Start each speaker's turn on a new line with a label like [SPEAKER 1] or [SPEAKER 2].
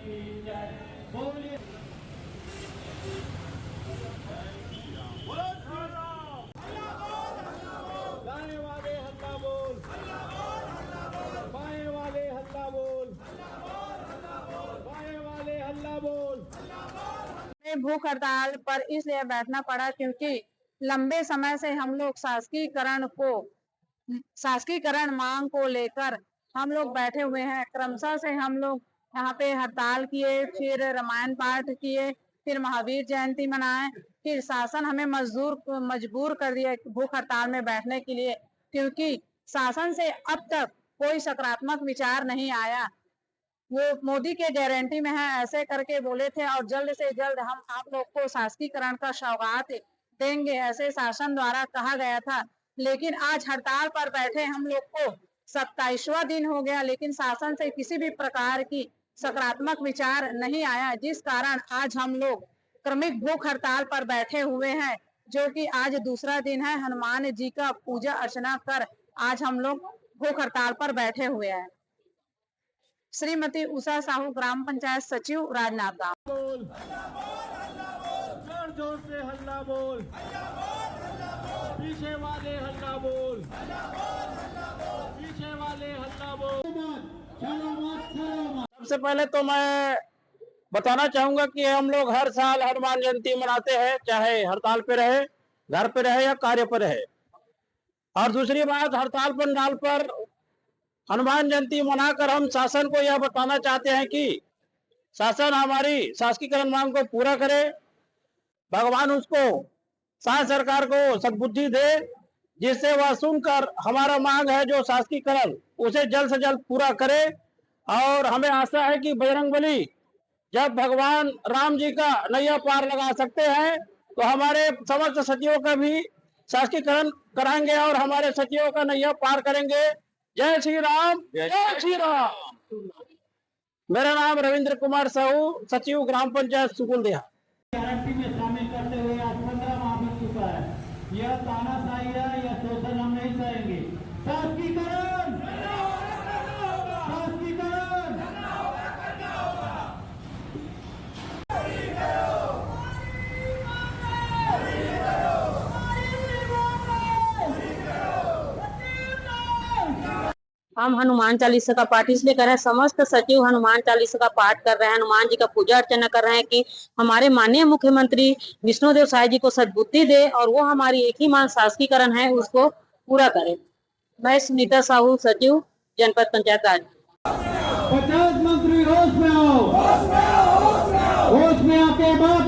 [SPEAKER 1] बोलिए गाने वाले हल्ला बोल, बाएं वाले हल्ला बोल, बाएं वाले हल्ला बोल।
[SPEAKER 2] भूख हड़ताल पर इसलिए बैठना पड़ा क्योंकि लंबे समय से हम लोग शासकीकरण मांग को लेकर हम लोग बैठे हुए हैं। क्रमशः से हम लोग यहाँ पे हड़ताल किए, फिर रामायण पाठ किए, फिर महावीर जयंती मनाए, फिर शासन हमें मजबूर कर दिया भूख हड़ताल में बैठने के लिए, क्योंकि शासन से अब तक कोई सकारात्मक विचार नहीं आया। वो मोदी के गारंटी में है ऐसे करके बोले थे और जल्द से जल्द हम आप लोग को शासकीकरण का सौगात देंगे, ऐसे शासन द्वारा कहा गया था। लेकिन आज हड़ताल पर बैठे हम लोग को 27वां दिन हो गया, लेकिन शासन से किसी भी प्रकार की सकारात्मक विचार नहीं आया, जिस कारण आज हम लोग क्रमिक भूख हड़ताल पर बैठे हुए हैं, जो कि आज दूसरा दिन है। हनुमान जी का पूजा अर्चना कर आज हम लोग भूख हड़ताल पर बैठे हुए हैं। श्रीमती उषा साहू, ग्राम पंचायत सचिव, राजनांदगांव।
[SPEAKER 1] बोल, जोर जोर से हल्ला बोल, पीछे वाले हल्ला बोल, पीछे वाले हल्ला बोल। सबसे पहले तो मैं बताना चाहूंगा कि हम लोग हर साल हनुमान जयंती मनाते हैं, चाहे हड़ताल पे रहे, घर पे रहे या कार्य पे रहे। और दूसरी बात, हड़ताल पंडाल पर हनुमान जयंती मनाकर हम शासन को यह बताना चाहते हैं कि शासन हमारी शासकीकरण मांग को पूरा करे, भगवान उसको शासन सरकार को सद्बुद्धि दे, जिससे वह सुनकर हमारा मांग है जो शासकीकरण उसे जल्द से जल्द पूरा करे। और हमें आशा है कि बजरंगबली जब भगवान राम जी का नैया पार लगा सकते हैं तो हमारे समस्त सचिवों का भी शासकीकरण कराएंगे और हमारे सचिवों का नैया पार करेंगे। जय श्री राम, जय श्री राम। मेरा नाम रविंद्र कुमार साहू, सचिव ग्राम पंचायत सुकुलदेहा। गारंटी में शामिल करते हुए आज 15 माह बीत चुका है। यह तानाशाही है, यह शोषण हम नहीं सहेंगे। शासकीकरण, शासकीकरण।
[SPEAKER 2] हम हनुमान चालीसा का पाठ इसलिए कर रहे हैं, समस्त सचिव हनुमान चालीसा का पाठ कर रहे हैं, हनुमान जी का पूजा अर्चना कर रहे हैं कि हमारे माननीय मुख्यमंत्री विष्णुदेव साय जी को सद्बुद्धि दे और वो हमारी एक ही मांग शासकीकरण है उसको पूरा करे। मैं सुनीता साहू, सचिव, जनपद पंचायत राज।
[SPEAKER 1] 50 मंत्री होश में आओ, होश में आके बात